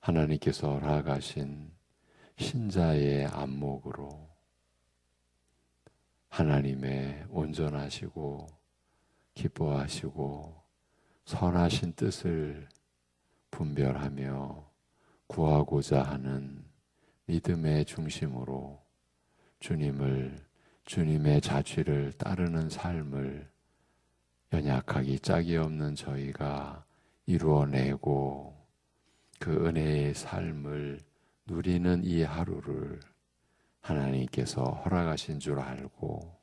하나님께서 허락하신 신자의 안목으로 하나님의 온전하시고 기뻐하시고 선하신 뜻을 분별하며 구하고자 하는 믿음의 중심으로 주님의 자취를 따르는 삶을 연약하기 짝이 없는 저희가 이루어내고 그 은혜의 삶을 누리는 이 하루를 하나님께서 허락하신 줄 알고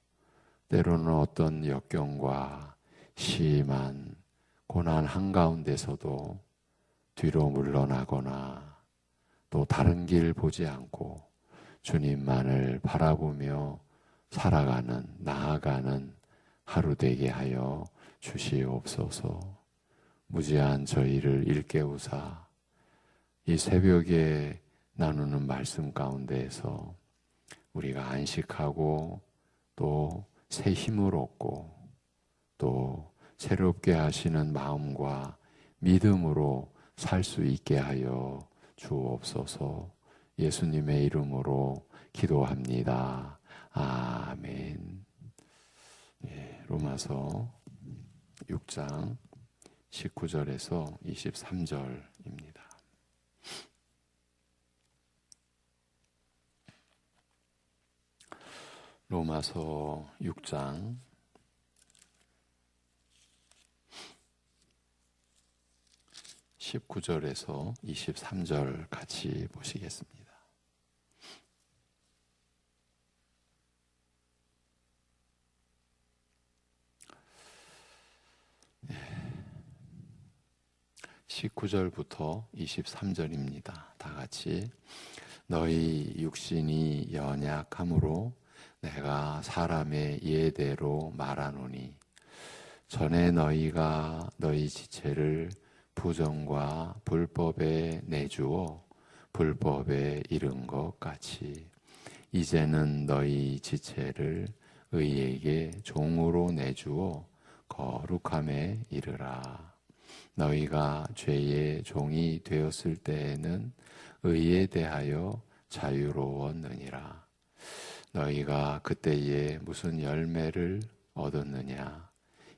때로는 어떤 역경과 심한 고난 한가운데서도 뒤로 물러나거나 또 다른 길 보지 않고 주님만을 바라보며 살아가는, 나아가는 하루 되게 하여 주시옵소서. 무지한 저희를 일깨우사 이 새벽에 나누는 말씀 가운데에서 우리가 안식하고 또 새 힘을 얻고 또 새롭게 하시는 마음과 믿음으로 살 수 있게 하여 주옵소서. 예수님의 이름으로 기도합니다. 아멘. 로마서 6장 19절에서 23절입니다. 로마서 6장 19절에서 23절 같이 보시겠습니다. 네. 19절부터 23절입니다. 다 같이. 너희 육신이 연약함으로 내가 사람의 예대로 말하노니 전에 너희가 너희 지체를 부정과 불법에 내주어 불법에 이른 것 같이 이제는 너희 지체를 의에게 종으로 내주어 거룩함에 이르라. 너희가 죄의 종이 되었을 때에는 의에 대하여 자유로웠느니라. 너희가 그때에 무슨 열매를 얻었느냐?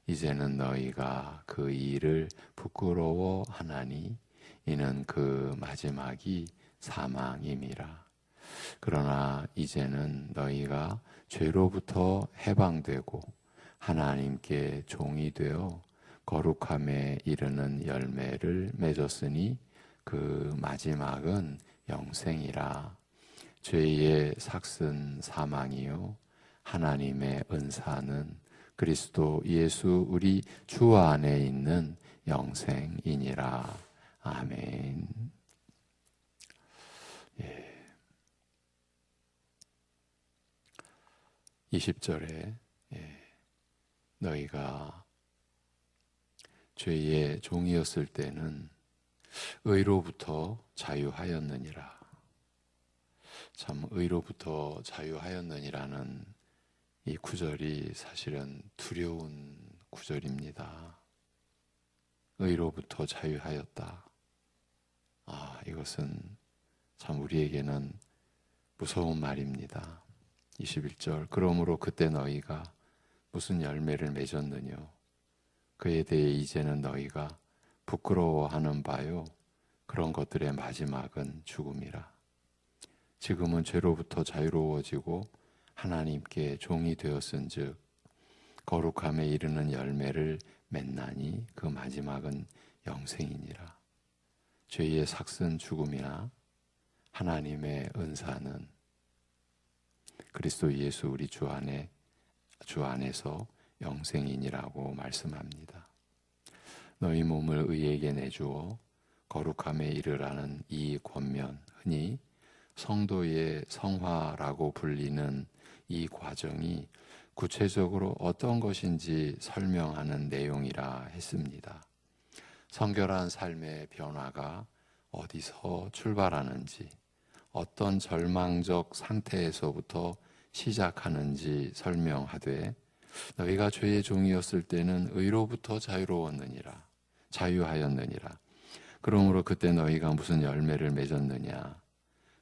이제는 너희가 그 일을 부끄러워하나니 이는 그 마지막이 사망임이라. 그러나 이제는 너희가 죄로부터 해방되고 하나님께 종이 되어 거룩함에 이르는 열매를 맺었으니 그 마지막은 영생이라. 죄의 삭은 사망이요 하나님의 은사는 그리스도 예수 우리 주 안에 있는 영생이니라. 아멘. 20절에 너희가 죄의 종이었을 때는 의로부터 자유하였느니라. 참 의로부터 자유하였느니라는 이 구절이 사실은 두려운 구절입니다. 의로부터 자유하였다. 이것은 참 우리에게는 무서운 말입니다. 21절 그러므로 그때 너희가 무슨 열매를 맺었느뇨? 그에 대해 이제는 너희가 부끄러워하는 바요. 그런 것들의 마지막은 죽음이라. 지금은 죄로부터 자유로워지고 하나님께 종이 되었은즉 거룩함에 이르는 열매를 맺나니 그 마지막은 영생이니라. 죄의 삭은 죽음이나 하나님의 은사는 그리스도 예수 우리 주 안에서 영생이니라고 말씀합니다. 너희 몸을 의에게 내주어 거룩함에 이르라는 이 권면, 흔히 성도의 성화라고 불리는 이 과정이 구체적으로 어떤 것인지 설명하는 내용이라 했습니다. 성결한 삶의 변화가 어디서 출발하는지, 어떤 절망적 상태에서부터 시작하는지 설명하되 너희가 죄의 종이었을 때는 의로부터 자유하였느니라. 그러므로 그때 너희가 무슨 열매를 맺었느냐?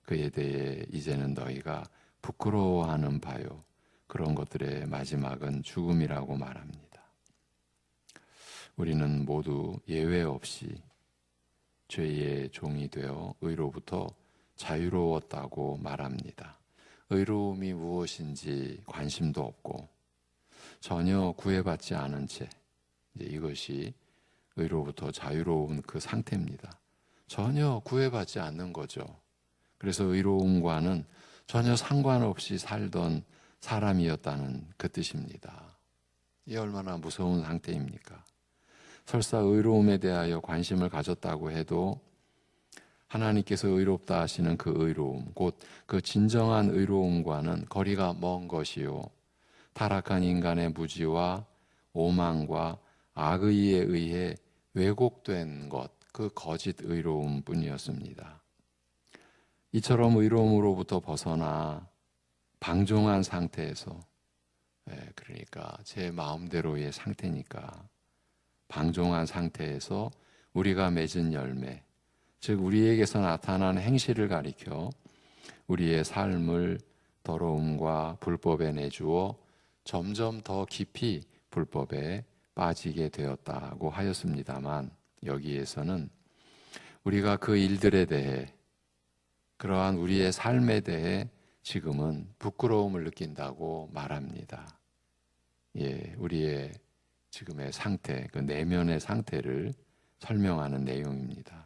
그에 대해 이제는 너희가 부끄러워하는 바요. 그런 것들의 마지막은 죽음이라고 말합니다. 우리는 모두 예외 없이 죄의 종이 되어 의로부터 자유로웠다고 말합니다. 의로움이 무엇인지 관심도 없고 전혀 구애받지 않은 채 이것이 의로부터 자유로운 그 상태입니다. 전혀 구애받지 않는 거죠. 그래서 의로움과는 전혀 상관없이 살던 사람이었다는 그 뜻입니다. 이 얼마나 무서운 상태입니까? 설사 의로움에 대하여 관심을 가졌다고 해도 하나님께서 의롭다 하시는 그 의로움, 곧 그 진정한 의로움과는 거리가 먼 것이요 타락한 인간의 무지와 오만과 악의에 의해 왜곡된 것, 그 거짓 의로움 뿐이었습니다. 이처럼 의로움으로부터 벗어나 방종한 상태에서, 그러니까 제 마음대로의 상태니까 방종한 상태에서 우리가 맺은 열매, 즉 우리에게서 나타난 행실을 가리켜 우리의 삶을 더러움과 불법에 내주어 점점 더 깊이 불법에 빠지게 되었다고 하였습니다만, 여기에서는 우리가 그 일들에 대해, 그러한 우리의 삶에 대해 지금은 부끄러움을 느낀다고 말합니다. 우리의 지금의 상태, 그 내면의 상태를 설명하는 내용입니다.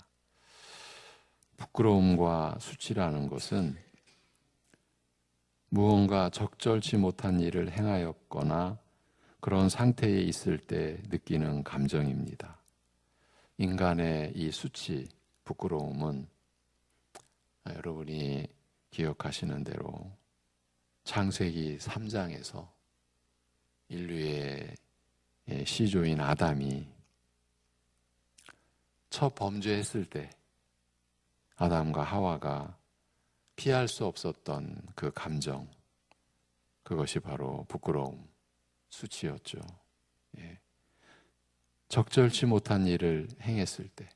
부끄러움과 수치라는 것은 무언가 적절치 못한 일을 행하였거나 그런 상태에 있을 때 느끼는 감정입니다. 인간의 이 수치, 부끄러움은 여러분이 기억하시는 대로 창세기 3장에서 인류의 시조인 아담이 첫 범죄했을 때 아담과 하와가 피할 수 없었던 그 감정, 그것이 바로 부끄러움, 수치였죠. 적절치 못한 일을 행했을 때,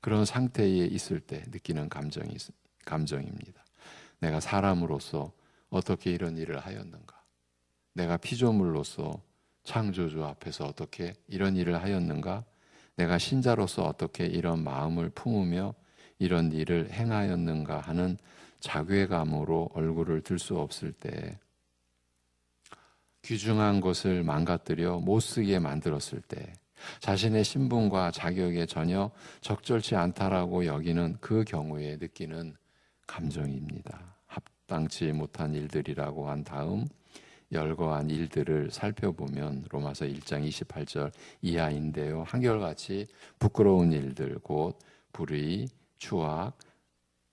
그런 상태에 있을 때 느끼는 감정입니다. 내가 사람으로서 어떻게 이런 일을 하였는가? 내가 피조물로서 창조주 앞에서 어떻게 이런 일을 하였는가? 내가 신자로서 어떻게 이런 마음을 품으며 이런 일을 행하였는가 하는 자괴감으로 얼굴을 들 수 없을 때, 귀중한 것을 망가뜨려 못쓰게 만들었을 때, 자신의 신분과 자격에 전혀 적절치 않다라고 여기는 그 경우에 느끼는 감정입니다. 합당치 못한 일들이라고 한 다음 열거한 일들을 살펴보면 로마서 1장 28절 이하인데요. 한결같이 부끄러운 일들, 곧 불의, 추악,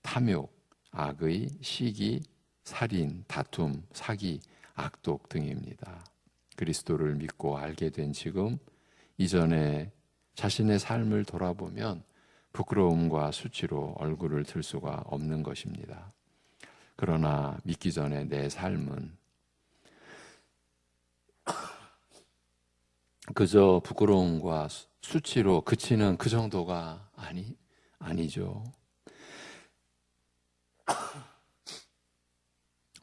탐욕, 악의, 시기, 살인, 다툼, 사기, 악독 등입니다. 그리스도를 믿고 알게 된 지금 이전에 자신의 삶을 돌아보면 부끄러움과 수치로 얼굴을 들 수가 없는 것입니다. 그러나 믿기 전에 내 삶은 그저 부끄러움과 수치로 그치는 그 정도가 아니죠.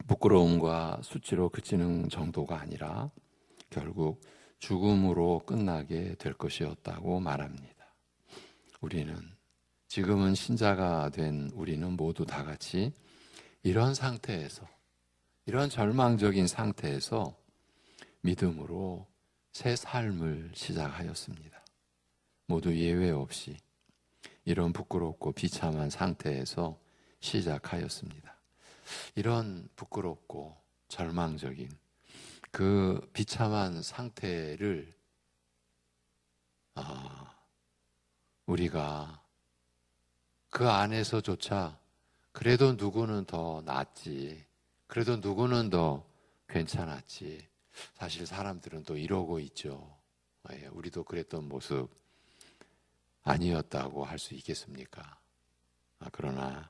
부끄러움과 수치로 그치는 정도가 아니라 결국 죽음으로 끝나게 될 것이었다고 말합니다. 우리는, 지금은 신자가 된 우리는 모두 다 같이 이런 상태에서, 이런 절망적인 상태에서 믿음으로 새 삶을 시작하였습니다. 모두 예외 없이 이런 부끄럽고 비참한 상태에서 시작하였습니다. 이런 부끄럽고 절망적인 그 비참한 상태를 우리가 그 안에서조차 그래도 누구는 더 낫지, 그래도 누구는 더 괜찮았지, 사실 사람들은 또 이러고 있죠. 우리도 그랬던 모습 아니었다고 할 수 있겠습니까? 그러나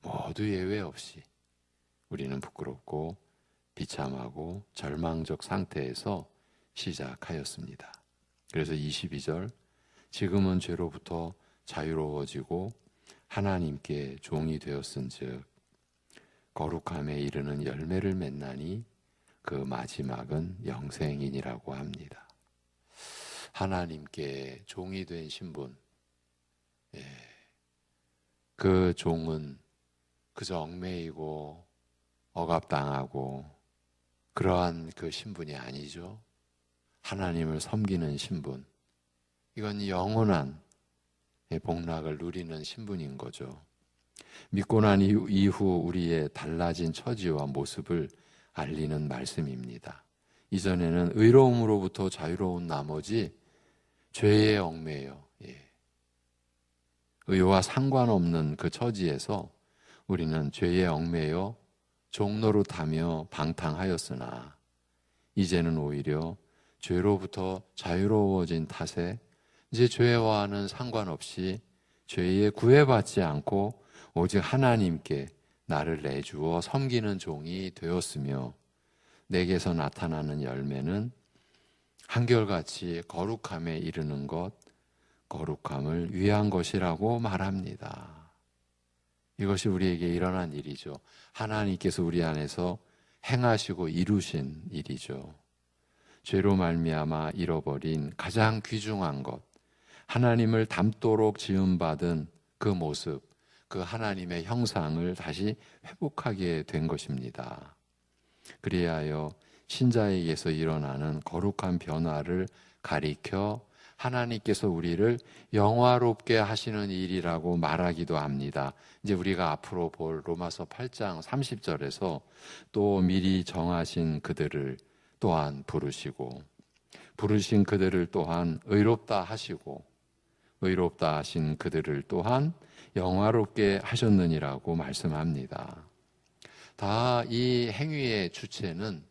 모두 예외 없이 우리는 부끄럽고 비참하고 절망적 상태에서 시작하였습니다. 그래서 22절, 지금은 죄로부터 자유로워지고 하나님께 종이 되었은즉 거룩함에 이르는 열매를 맺나니 그 마지막은 영생이니라고 합니다. 하나님께 종이 된 신분, 그 종은 그저 얽매이고 억압당하고 그러한 그 신분이 아니죠. 하나님을 섬기는 신분, 이건 영원한 복락을 누리는 신분인 거죠. 믿고 난 이후 우리의 달라진 처지와 모습을 알리는 말씀입니다. 이전에는 의로움으로부터 자유로운 나머지 죄에 얽매여 의와 상관없는 그 처지에서 우리는 죄에 얽매여 종노릇하며 방탕하였으나 이제는 오히려 죄로부터 자유로워진 탓에 이제 죄와는 상관없이 죄에 구애받지 않고 오직 하나님께 나를 내주어 섬기는 종이 되었으며 내게서 나타나는 열매는 한결같이 거룩함에 이르는 것, 거룩함을 위한 것이라고 말합니다. 이것이 우리에게 일어난 일이죠. 하나님께서 우리 안에서 행하시고 이루신 일이죠. 죄로 말미암아 잃어버린 가장 귀중한 것, 하나님을 닮도록 지음받은 그 모습, 그 하나님의 형상을 다시 회복하게 된 것입니다. 그리하여 신자에게서 일어나는 거룩한 변화를 가리켜 하나님께서 우리를 영화롭게 하시는 일이라고 말하기도 합니다. 이제 우리가 앞으로 볼 로마서 8장 30절에서 또 미리 정하신 그들을 또한 부르시고 부르신 그들을 또한 의롭다 하시고 의롭다 하신 그들을 또한 영화롭게 하셨느니라고 말씀합니다. 다 이 행위의 주체는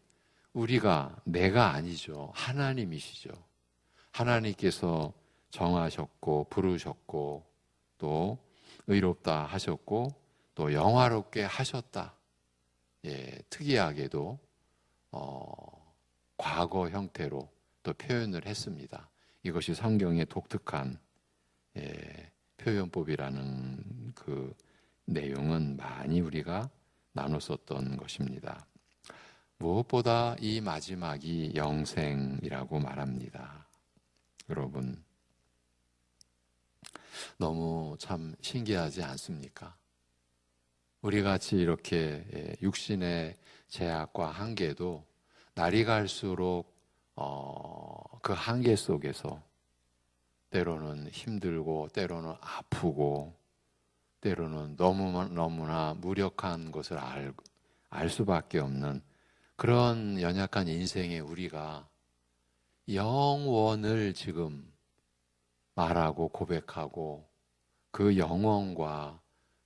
내가 아니죠. 하나님이시죠. 하나님께서 정하셨고 부르셨고 또 의롭다 하셨고 또 영화롭게 하셨다. 특이하게도 과거 형태로 또 표현을 했습니다. 이것이 성경의 독특한 표현법이라는 그 내용은 많이 우리가 나눠 썼던 것입니다. 무엇보다 이 마지막이 영생이라고 말합니다. 여러분, 너무 참 신기하지 않습니까? 우리같이 이렇게 육신의 제약과 한계도 날이 갈수록 그 한계 속에서 때로는 힘들고 때로는 아프고 때로는 너무나 무력한 것을 알 수밖에 없는 그런 연약한 인생의 우리가 영원을 지금 말하고 고백하고 그 영원과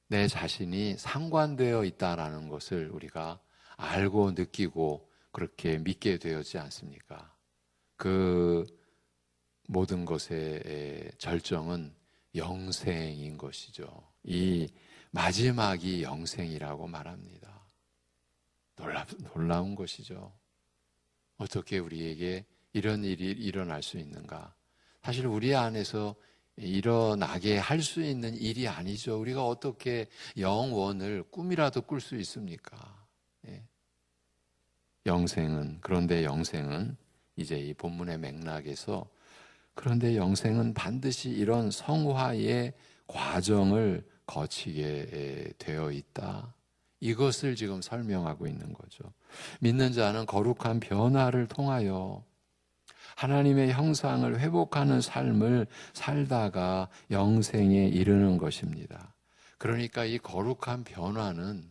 내 자신이 상관되어 있다라는 것을 우리가 알고 느끼고 그렇게 믿게 되었지 않습니까? 그 모든 것의 절정은 영생인 것이죠. 이 마지막이 영생이라고 말합니다. 놀라운 것이죠. 어떻게 우리에게 이런 일이 일어날 수 있는가? 사실 우리 안에서 일어나게 할 수 있는 일이 아니죠. 우리가 어떻게 영원을 꿈이라도 꿀 수 있습니까? 그런데 영생은 이제 이 본문의 맥락에서 그런데 영생은 반드시 이런 성화의 과정을 거치게 되어 있다. 이것을 지금 설명하고 있는 거죠. 믿는 자는 거룩한 변화를 통하여 하나님의 형상을 회복하는 삶을 살다가 영생에 이르는 것입니다. 그러니까 이 거룩한 변화는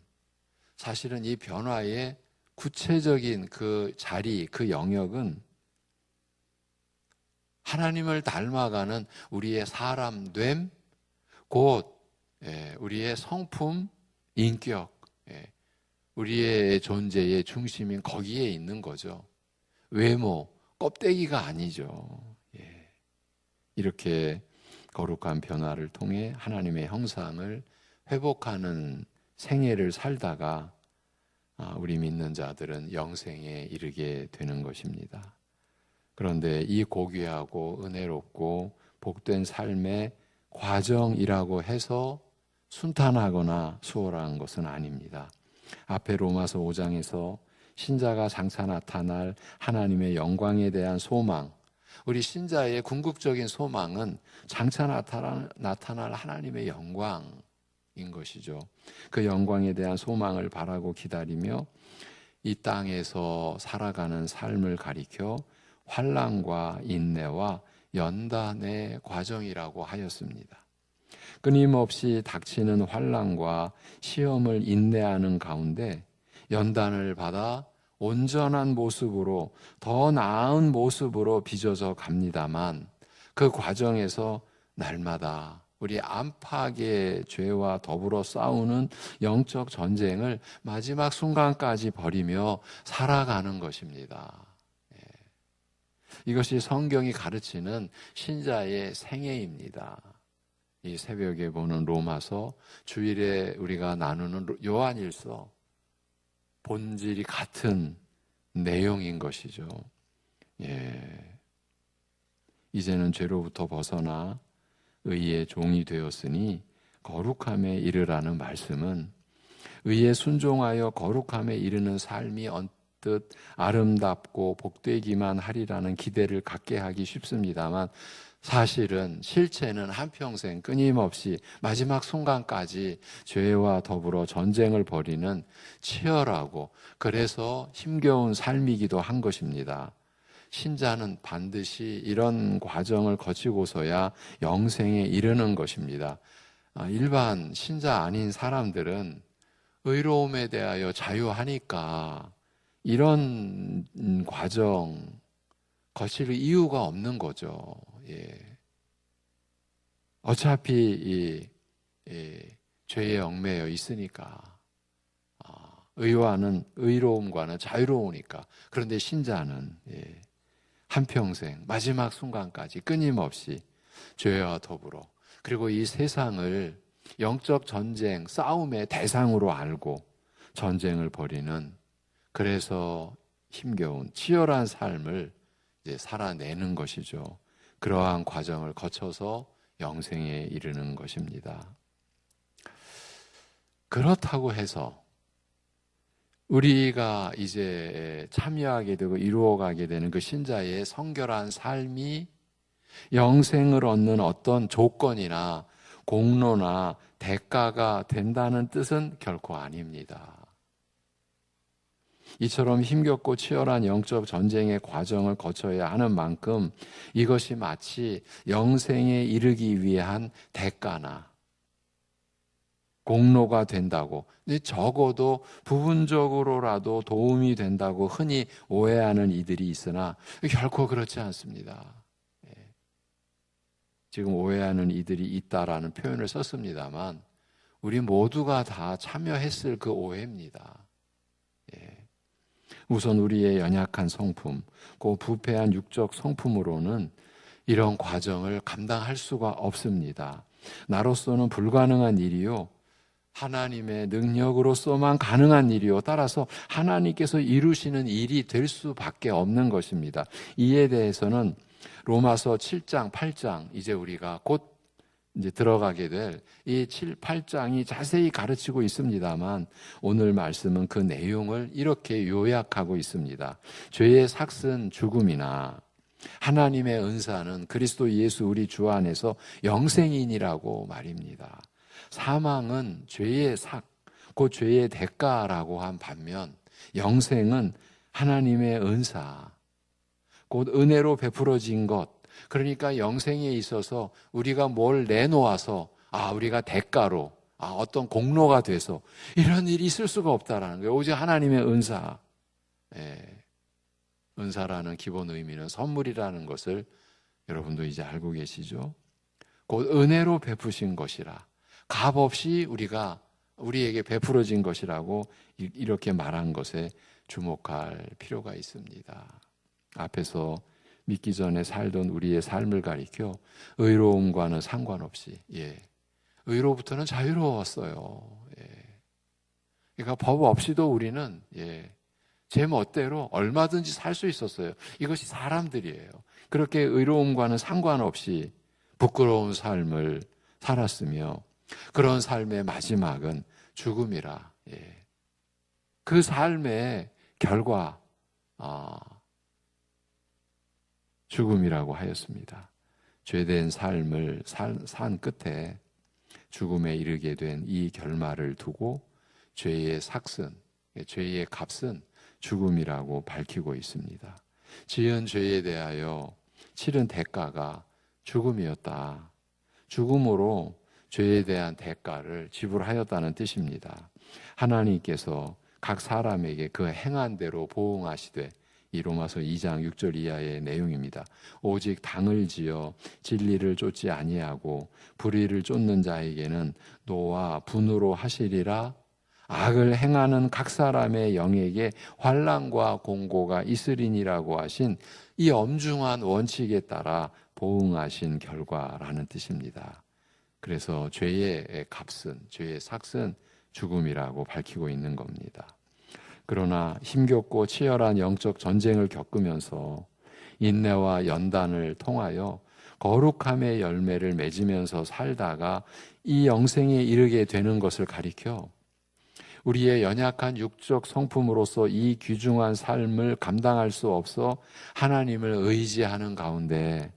사실은 이 변화의 구체적인 그 자리, 그 영역은 하나님을 닮아가는 우리의 사람됨, 곧 우리의 성품, 인격, 우리의 존재의 중심인 거기에 있는 거죠. 외모, 껍데기가 아니죠. 이렇게 거룩한 변화를 통해 하나님의 형상을 회복하는 생애를 살다가 우리 믿는 자들은 영생에 이르게 되는 것입니다. 그런데 이 고귀하고 은혜롭고 복된 삶의 과정이라고 해서 순탄하거나 수월한 것은 아닙니다. 앞에 로마서 5장에서 신자가 장차 나타날 하나님의 영광에 대한 소망, 우리 신자의 궁극적인 소망은 장차 나타날 하나님의 영광인 것이죠. 그 영광에 대한 소망을 바라고 기다리며 이 땅에서 살아가는 삶을 가리켜 환난과 인내와 연단의 과정이라고 하였습니다. 끊임없이 닥치는 환난과 시험을 인내하는 가운데 연단을 받아 온전한 모습으로, 더 나은 모습으로 빚어져 갑니다만, 그 과정에서 날마다 우리 안팎의 죄와 더불어 싸우는 영적 전쟁을 마지막 순간까지 벌이며 살아가는 것입니다. 이것이 성경이 가르치는 신자의 생애입니다. 이 새벽에 보는 로마서, 주일에 우리가 나누는 요한일서, 본질이 같은 내용인 것이죠. 이제는 죄로부터 벗어나 의의 종이 되었으니 거룩함에 이르라는 말씀은 의에 순종하여 거룩함에 이르는 삶이 언뜻 아름답고 복되기만 하리라는 기대를 갖게 하기 쉽습니다만, 사실은 실체는 한평생 끊임없이 마지막 순간까지 죄와 더불어 전쟁을 벌이는 치열하고 그래서 힘겨운 삶이기도 한 것입니다. 신자는 반드시 이런 과정을 거치고서야 영생에 이르는 것입니다. 일반 신자 아닌 사람들은 의로움에 대하여 자유하니까 이런 과정 거칠 이유가 없는 거죠. 어차피 죄에 얽매여 있으니까, 의로움과는 자유로우니까. 그런데 신자는 한평생 마지막 순간까지 끊임없이 죄와 더불어, 그리고 이 세상을 영적 전쟁, 싸움의 대상으로 알고 전쟁을 벌이는, 그래서 힘겨운 치열한 삶을 이제 살아내는 것이죠. 그러한 과정을 거쳐서 영생에 이르는 것입니다. 그렇다고 해서 우리가 이제 참여하게 되고 이루어가게 되는 그 신자의 성결한 삶이 영생을 얻는 어떤 조건이나 공로나 대가가 된다는 뜻은 결코 아닙니다. 이처럼 힘겹고 치열한 영적 전쟁의 과정을 거쳐야 하는 만큼 이것이 마치 영생에 이르기 위한 대가나 공로가 된다고, 적어도 부분적으로라도 도움이 된다고 흔히 오해하는 이들이 있으나 결코 그렇지 않습니다. 지금 오해하는 이들이 있다라는 표현을 썼습니다만 우리 모두가 다 참여했을 그 오해입니다. 우선 우리의 연약한 성품, 그 부패한 육적 성품으로는 이런 과정을 감당할 수가 없습니다. 나로서는 불가능한 일이요, 하나님의 능력으로서만 가능한 일이요, 따라서 하나님께서 이루시는 일이 될 수밖에 없는 것입니다. 이에 대해서는 로마서 7장, 8장, 이제 우리가 곧 이제 들어가게 될 이 7, 8장이 자세히 가르치고 있습니다만, 오늘 말씀은 그 내용을 이렇게 요약하고 있습니다. 죄의 삭은 죽음이나 하나님의 은사는 그리스도 예수 우리 주 안에서 영생이니라고 말입니다. 사망은 죄의 삭, 그 죄의 대가라고 한 반면, 영생은 하나님의 은사, 곧 은혜로 베풀어진 것, 그러니까 영생에 있어서 우리가 뭘 내놓아서 우리가 대가로 어떤 공로가 돼서 이런 일이 있을 수가 없다라는 거예요. 오직 하나님의 은사. 은사라는 기본 의미는 선물이라는 것을 여러분도 이제 알고 계시죠? 곧 은혜로 베푸신 것이라, 값없이 우리에게 베풀어진 것이라고 이렇게 말한 것에 주목할 필요가 있습니다. 앞에서 믿기 전에 살던 우리의 삶을 가리켜 의로움과는 상관없이, 의로부터는 자유로웠어요. 그러니까 법 없이도 우리는 제 멋대로 얼마든지 살 수 있었어요. 이것이 사람들이에요. 그렇게 의로움과는 상관없이 부끄러운 삶을 살았으며 그런 삶의 마지막은 죽음이라. 그 삶의 결과 죽음이라고 하였습니다. 죄된 삶을 산 끝에 죽음에 이르게 된 이 결말을 두고 죄의 삭슨, 죄의 값은 죽음이라고 밝히고 있습니다. 지은 죄에 대하여 치른 대가가 죽음이었다. 죽음으로 죄에 대한 대가를 지불하였다는 뜻입니다. 하나님께서 각 사람에게 그 행한 대로 보응하시되, 이 로마서 2장 6절 이하의 내용입니다. 오직 당을 지어 진리를 쫓지 아니하고 불의를 쫓는 자에게는 노와 분으로 하시리라. 악을 행하는 각 사람의 영에게 환난과 공고가 있으리니라고 하신 이 엄중한 원칙에 따라 보응하신 결과라는 뜻입니다. 그래서 죄의 값은, 죄의 삭은 죽음이라고 밝히고 있는 겁니다. 그러나 힘겹고 치열한 영적 전쟁을 겪으면서 인내와 연단을 통하여 거룩함의 열매를 맺으면서 살다가 이 영생에 이르게 되는 것을 가리켜 우리의 연약한 육적 성품으로서 이 귀중한 삶을 감당할 수 없어 하나님을 의지하는 가운데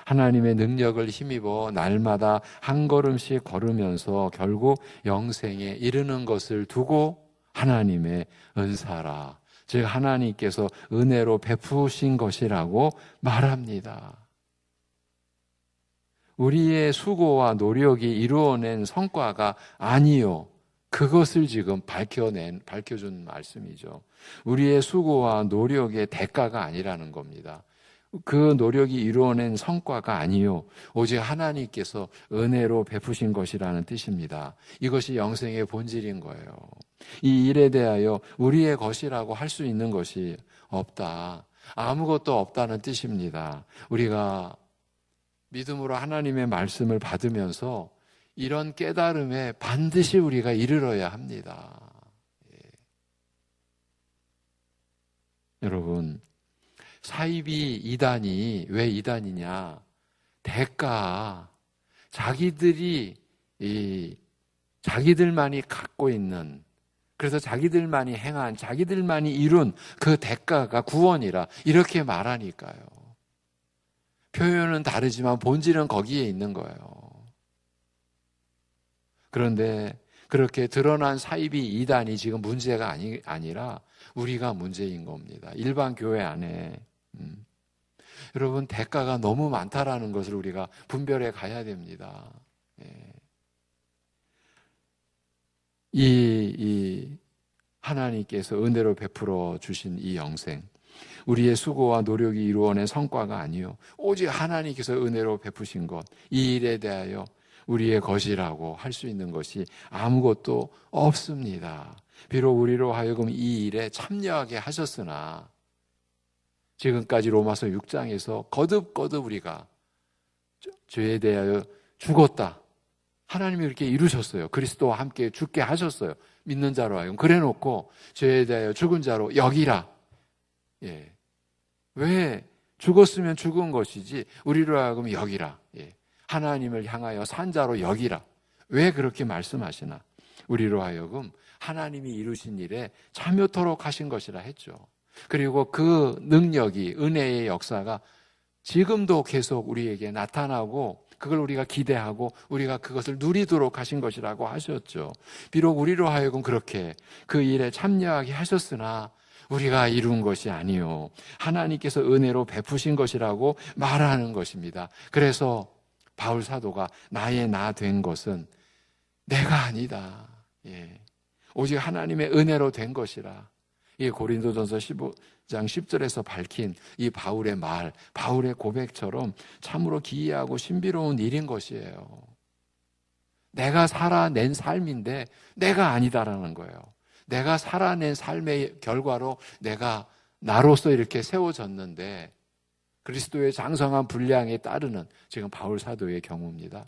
하나님의 능력을 힘입어 날마다 한 걸음씩 걸으면서 결국 영생에 이르는 것을 두고 하나님의 은사라, 즉 하나님께서 은혜로 베푸신 것이라고 말합니다. 우리의 수고와 노력이 이루어낸 성과가 아니요, 그것을 지금 밝혀준 말씀이죠. 우리의 수고와 노력의 대가가 아니라는 겁니다. 그 노력이 이루어낸 성과가 아니요, 오직 하나님께서 은혜로 베푸신 것이라는 뜻입니다. 이것이 영생의 본질인 거예요. 이 일에 대하여 우리의 것이라고 할 수 있는 것이 없다, 아무것도 없다는 뜻입니다. 우리가 믿음으로 하나님의 말씀을 받으면서 이런 깨달음에 반드시 우리가 이르러야 합니다. 여러분, 사이비 이단이 왜 이단이냐? 대가, 자기들만이 갖고 있는, 그래서 자기들만이 행한, 자기들만이 이룬 그 대가가 구원이라 이렇게 말하니까요. 표현은 다르지만 본질은 거기에 있는 거예요. 그런데 그렇게 드러난 사이비 이단이 지금 문제가 아니라 우리가 문제인 겁니다. 일반 교회 안에. 여러분, 대가가 너무 많다라는 것을 우리가 분별해 가야 됩니다. 이 하나님께서 은혜로 베풀어 주신 이 영생, 우리의 수고와 노력이 이루어낸 성과가 아니요, 오직 하나님께서 은혜로 베푸신 것, 이 일에 대하여 우리의 것이라고 할 수 있는 것이 아무것도 없습니다. 비록 우리로 하여금 이 일에 참여하게 하셨으나 지금까지 로마서 6장에서 거듭거듭 우리가 죄에 대하여 죽었다, 하나님이 이렇게 이루셨어요. 그리스도와 함께 죽게 하셨어요. 믿는 자로 하여금. 그래놓고 죄에 대하여 죽은 자로 여기라. 왜 죽었으면 죽은 것이지 우리로 하여금 여기라. 하나님을 향하여 산 자로 여기라. 왜 그렇게 말씀하시나? 우리로 하여금 하나님이 이루신 일에 참여토록 하신 것이라 했죠. 그리고 그 능력이, 은혜의 역사가 지금도 계속 우리에게 나타나고 그걸 우리가 기대하고 우리가 그것을 누리도록 하신 것이라고 하셨죠. 비록 우리로 하여금 그렇게 그 일에 참여하게 하셨으나 우리가 이룬 것이 아니요, 하나님께서 은혜로 베푸신 것이라고 말하는 것입니다. 그래서 바울 사도가 나의 나 된 것은 내가 아니다, 오직 하나님의 은혜로 된 것이라. 이 고린도전서 15장 10절에서 밝힌 이 바울의 말, 바울의 고백처럼 참으로 기이하고 신비로운 일인 것이에요. 내가 살아낸 삶인데 내가 아니다라는 거예요. 내가 살아낸 삶의 결과로 내가 나로서 이렇게 세워졌는데 그리스도의 장성한 분량에 따르는 지금 바울 사도의 경우입니다.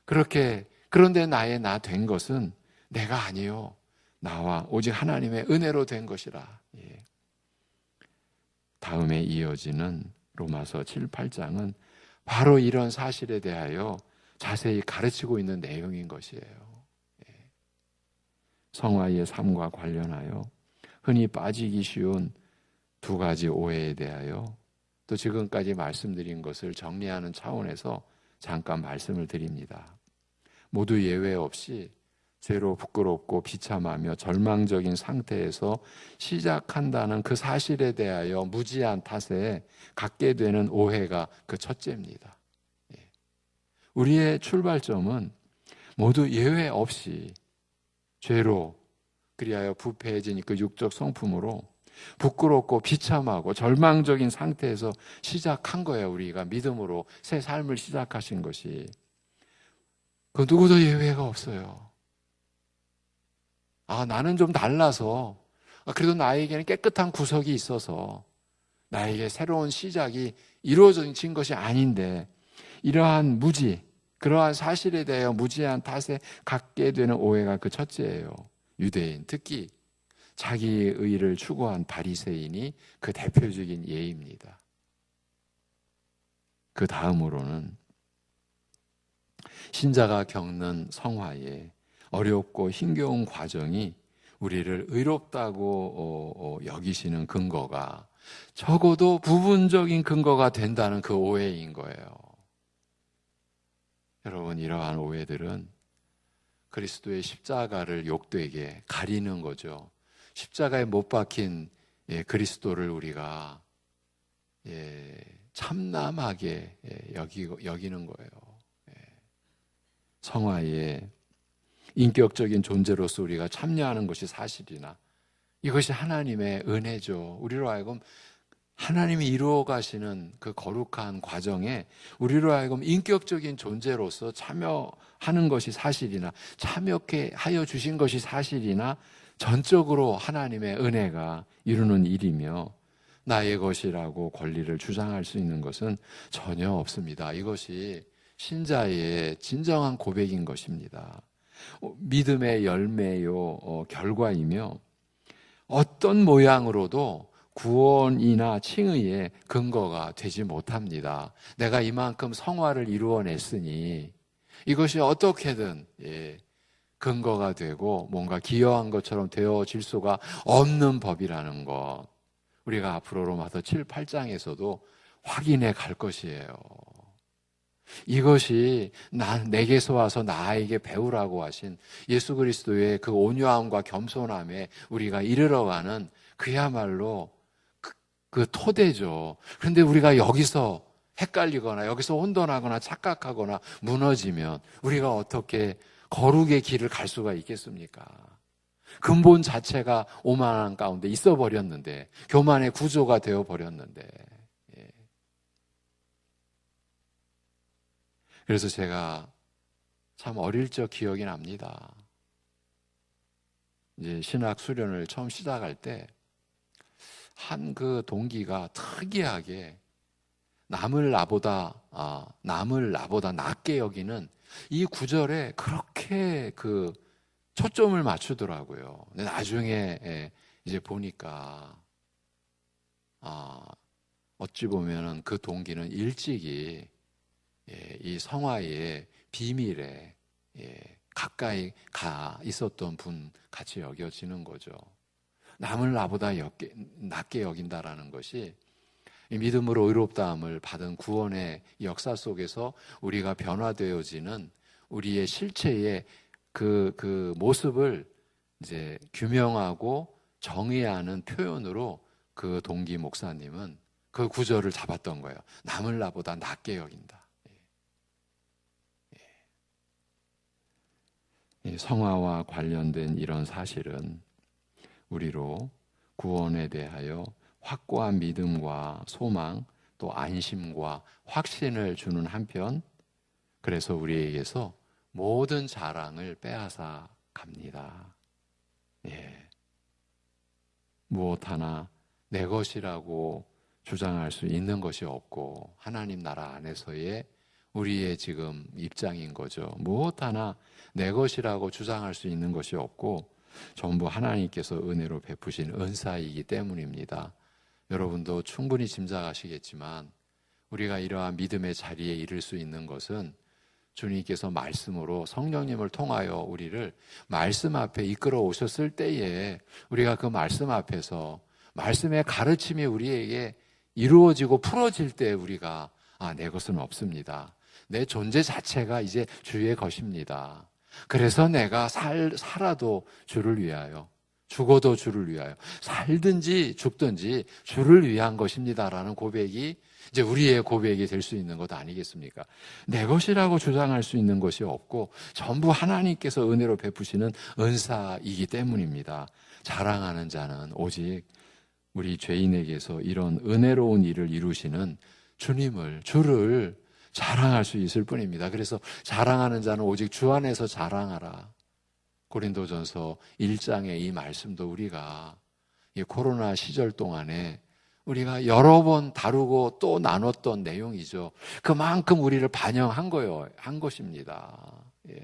그런데 나의 나 된 것은 내가 아니요, 나와 오직 하나님의 은혜로 된 것이라. 다음에 이어지는 로마서 7, 8장은 바로 이런 사실에 대하여 자세히 가르치고 있는 내용인 것이에요. 성화의 삶과 관련하여 흔히 빠지기 쉬운 두 가지 오해에 대하여 또 지금까지 말씀드린 것을 정리하는 차원에서 잠깐 말씀을 드립니다. 모두 예외 없이 죄로 부끄럽고 비참하며 절망적인 상태에서 시작한다는 그 사실에 대하여 무지한 탓에 갖게 되는 오해가 그 첫째입니다. 우리의 출발점은 모두 예외 없이 죄로, 그리하여 부패해진 그 육적 성품으로 부끄럽고 비참하고 절망적인 상태에서 시작한 거예요. 우리가 믿음으로 새 삶을 시작하신 것이. 그 누구도 예외가 없어요. 나는 좀 달라서, 그래도 나에게는 깨끗한 구석이 있어서 나에게 새로운 시작이 이루어진 것이 아닌데, 이러한 그러한 사실에 대하여 무지한 탓에 갖게 되는 오해가 그 첫째예요. 유대인, 특히 자기의 의를 추구한 바리새인이 그 대표적인 예입니다. 그 다음으로는 신자가 겪는 성화의 어렵고 힘겨운 과정이 우리를 의롭다고 여기시는 근거가 적어도 부분적인 근거가 된다는 그 오해인 거예요. 여러분, 이러한 오해들은 그리스도의 십자가를 욕되게 가리는 거죠. 십자가에 못 박힌 그리스도를 우리가 참남하게 여기는 거예요. 성화의 인격적인 존재로서 우리가 참여하는 것이 사실이나 이것이 하나님의 은혜죠. 우리로 하여금 하나님이 이루어 가시는 그 거룩한 과정에 우리로 하여금 인격적인 존재로서 참여하는 것이 사실이나 참여케 하여 주신 것이 사실이나 전적으로 하나님의 은혜가 이루는 일이며 나의 것이라고 권리를 주장할 수 있는 것은 전혀 없습니다. 이것이 신자의 진정한 고백인 것입니다. 믿음의 열매요, 결과이며 어떤 모양으로도 구원이나 칭의의 근거가 되지 못합니다. 내가 이만큼 성화를 이루어냈으니 이것이 어떻게든 근거가 되고 뭔가 기여한 것처럼 되어질 수가 없는 법이라는 것, 우리가 앞으로 로마서 7, 8장에서도 확인해 갈 것이에요. 이것이 내게서 와서 나에게 배우라고 하신 예수 그리스도의 그 온유함과 겸손함에 우리가 이르러가는 그야말로 그 토대죠. 그런데 우리가 여기서 헷갈리거나 여기서 혼돈하거나 착각하거나 무너지면 우리가 어떻게 거룩의 길을 갈 수가 있겠습니까? 근본 자체가 오만한 가운데 있어 버렸는데, 교만의 구조가 되어 버렸는데. 그래서 제가 참 어릴 적 기억이 납니다. 이제 신학 수련을 처음 시작할 때 한 그 동기가 특이하게 남을 나보다 낮게 여기는 이 구절에 그렇게 그 초점을 맞추더라고요. 근데 나중에 이제 보니까 어찌 보면은 그 동기는 일찍이 이 성화의 비밀에 가까이 가 있었던 분 같이 여겨지는 거죠. 남을 나보다 낮게 여긴다라는 것이 믿음으로 의롭다함을 받은 구원의 역사 속에서 우리가 변화되어지는 우리의 실체의 그 모습을 이제 규명하고 정의하는 표현으로 그 동기 목사님은 그 구절을 잡았던 거예요. 남을 나보다 낮게 여긴다. 성화와 관련된 이런 사실은 우리로 구원에 대하여 확고한 믿음과 소망, 또 안심과 확신을 주는 한편, 그래서 우리에게서 모든 자랑을 빼앗아 갑니다. 무엇 하나 내 것이라고 주장할 수 있는 것이 없고, 하나님 나라 안에서의 우리의 지금 입장인 거죠. 무엇 하나 내 것이라고 주장할 수 있는 것이 없고 전부 하나님께서 은혜로 베푸신 은사이기 때문입니다. 여러분도 충분히 짐작하시겠지만 우리가 이러한 믿음의 자리에 이를 수 있는 것은 주님께서 말씀으로 성령님을 통하여 우리를 말씀 앞에 이끌어 오셨을 때에 우리가 그 말씀 앞에서 말씀의 가르침이 우리에게 이루어지고 풀어질 때 우리가 내 것은 없습니다. 내 존재 자체가 이제 주의 것입니다. 그래서 내가 살아도 주를 위하여, 죽어도 주를 위하여, 살든지 죽든지 주를 위한 것입니다라는 고백이 이제 우리의 고백이 될 수 있는 것 아니겠습니까? 내 것이라고 주장할 수 있는 것이 없고 전부 하나님께서 은혜로 베푸시는 은사이기 때문입니다. 자랑하는 자는 오직 우리 죄인에게서 이런 은혜로운 일을 이루시는 주를 자랑할 수 있을 뿐입니다. 그래서 자랑하는 자는 오직 주 안에서 자랑하라. 고린도전서 1장의 이 말씀도 우리가 이 코로나 시절 동안에 우리가 여러 번 다루고 또 나눴던 내용이죠. 그만큼 우리를 반영한 한 것입니다. 예.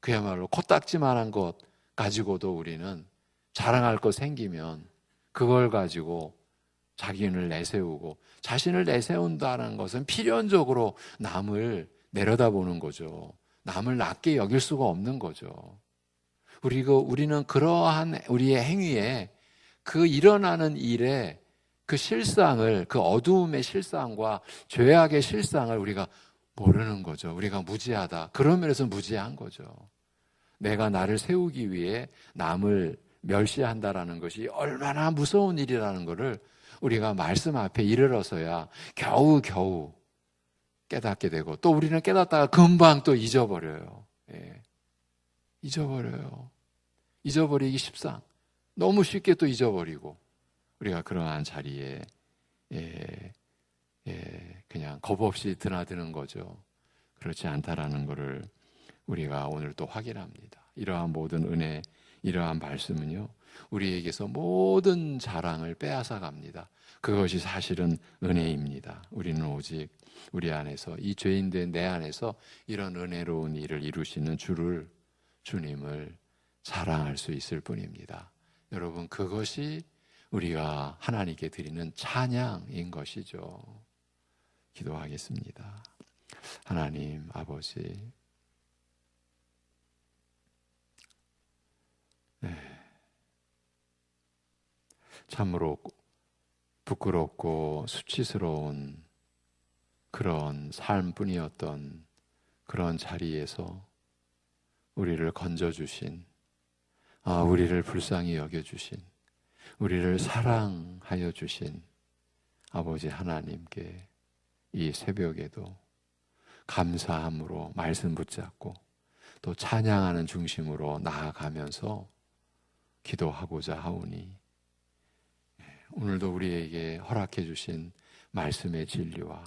그야말로 코딱지만한 것 가지고도 우리는 자랑할 것 생기면 그걸 가지고 자기를 내세우고, 자신을 내세운다는 것은 필연적으로 남을 내려다보는 거죠. 남을 낮게 여길 수가 없는 거죠. 우리는 그러한 우리의 행위에 그 일어나는 일에 그 실상을, 그 어두움의 실상과 죄악의 실상을 우리가 모르는 거죠. 우리가 무지하다. 그런 면에서 무지한 거죠. 내가 나를 세우기 위해 남을 멸시한다라는 것이 얼마나 무서운 일이라는 것을 우리가 말씀 앞에 이르러서야 겨우 깨닫게 되고, 또 우리는 깨닫다가 금방 또 잊어버려요. 예. 잊어버리기 십상. 너무 쉽게 또 잊어버리고, 우리가 그러한 자리에 그냥 겁 없이 드나드는 거죠. 그렇지 않다라는 것을 우리가 오늘 또 확인합니다. 이러한 모든 은혜, 이러한 말씀은요, 우리에게서 모든 자랑을 빼앗아 갑니다. 그것이 사실은 은혜입니다. 우리는 오직 우리 안에서, 이 죄인된 내 안에서 이런 은혜로운 일을 이루시는 주님을 자랑할 수 있을 뿐입니다. 여러분, 그것이 우리가 하나님께 드리는 찬양인 것이죠. 기도하겠습니다. 하나님 아버지, 참으로 부끄럽고 수치스러운 그런 삶뿐이었던 그런 자리에서 우리를 건져주신, 우리를 불쌍히 여겨주신, 우리를 사랑하여 주신 아버지 하나님께 이 새벽에도 감사함으로 말씀 붙잡고 또 찬양하는 중심으로 나아가면서 기도하고자 하오니, 오늘도 우리에게 허락해 주신 말씀의 진리와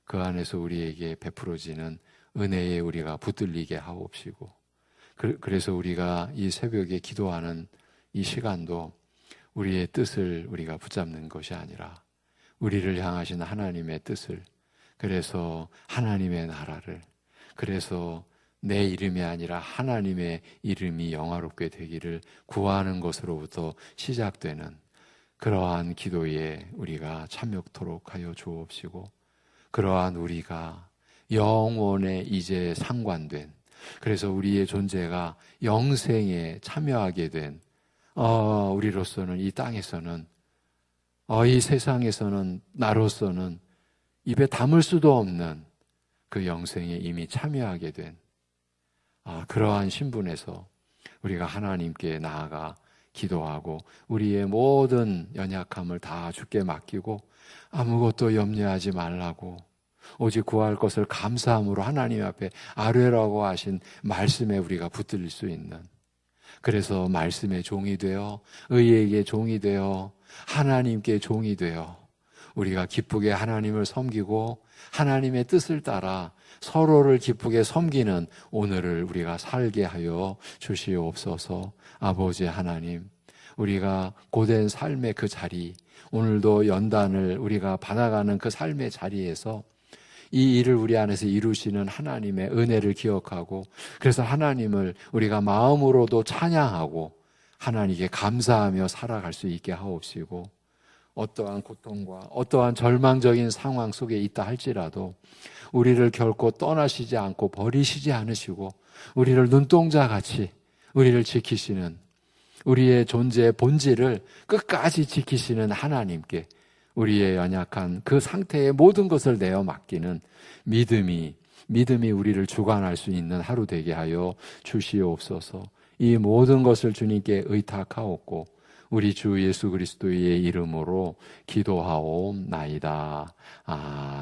그 안에서 우리에게 베풀어지는 은혜에 우리가 붙들리게 하옵시고, 그래서 우리가 이 새벽에 기도하는 이 시간도 우리의 뜻을 우리가 붙잡는 것이 아니라 우리를 향하신 하나님의 뜻을, 그래서 하나님의 나라를, 그래서 내 이름이 아니라 하나님의 이름이 영화롭게 되기를 구하는 것으로부터 시작되는 그러한 기도에 우리가 참여토록 하여 주옵시고, 그러한 우리가 영원에 이제 상관된, 그래서 우리의 존재가 영생에 참여하게 된 우리로서는, 이 땅에서는, 이 세상에서는, 나로서는 입에 담을 수도 없는 그 영생에 이미 참여하게 된 그러한 신분에서 우리가 하나님께 나아가 기도하고 우리의 모든 연약함을 다 주께 맡기고 아무것도 염려하지 말라고, 오직 구할 것을 감사함으로 하나님 앞에 아뢰라고 하신 말씀에 우리가 붙들릴 수 있는, 그래서 말씀의 종이 되어, 의에게 종이 되어, 하나님께 종이 되어 우리가 기쁘게 하나님을 섬기고 하나님의 뜻을 따라 서로를 기쁘게 섬기는 오늘을 우리가 살게 하여 주시옵소서. 아버지 하나님, 우리가 고된 삶의 그 자리, 오늘도 연단을 우리가 받아가는 그 삶의 자리에서 이 일을 우리 안에서 이루시는 하나님의 은혜를 기억하고, 그래서 하나님을 우리가 마음으로도 찬양하고 하나님께 감사하며 살아갈 수 있게 하옵시고, 어떠한 고통과 어떠한 절망적인 상황 속에 있다 할지라도 우리를 결코 떠나시지 않고 버리시지 않으시고 우리를 눈동자같이 우리를 지키시는, 우리의 존재의 본질을 끝까지 지키시는 하나님께 우리의 연약한 그 상태의 모든 것을 내어 맡기는 믿음이 우리를 주관할 수 있는 하루 되게 하여 주시옵소서. 이 모든 것을 주님께 의탁하옵고 우리 주 예수 그리스도의 이름으로 기도하옵나이다. 아멘.